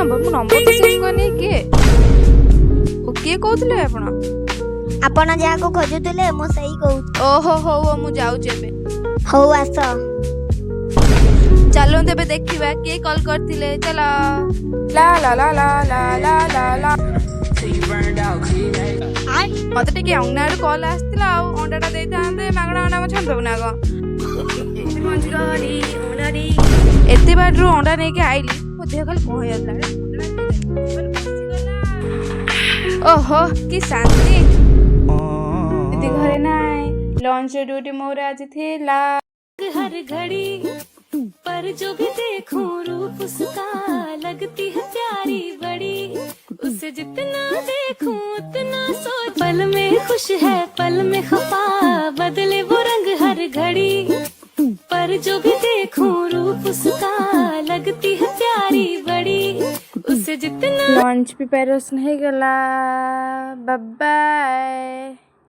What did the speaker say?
Number मु number तो save करनी के किए कहते आपण जाको खोजुतले मु सही कहू। ओहो हो मु जाऊँ एबे। हौ आस। चलो तेबे देखिबा किए कॉल करथिले चला। ला ला ला ला ला ला ला ला मत टिके अंगना कॉल आसतिला आ अंडाटा देइतांते मागणा अंडा म छान ना गो एते बाटरू अंडा नेके आइली मो देह खाली कह जातला। ओहो कि शांति दीदी घरे नाय लंच ड्यूटी मोर आज थिला। हर घड़ी पर जो भी देखूं रूप उसका लगती है प्यारी बड़ी, उसे जितना देखूं उतना सोच। पल में खुश है पल में खफा बदले वो रंग हर घड़ी, पर जो भी देखूं रूप उसका लगती है प्यारी बड़ी, उसे जितना। लंच प्रिपरेशन हो गला बाय बाय।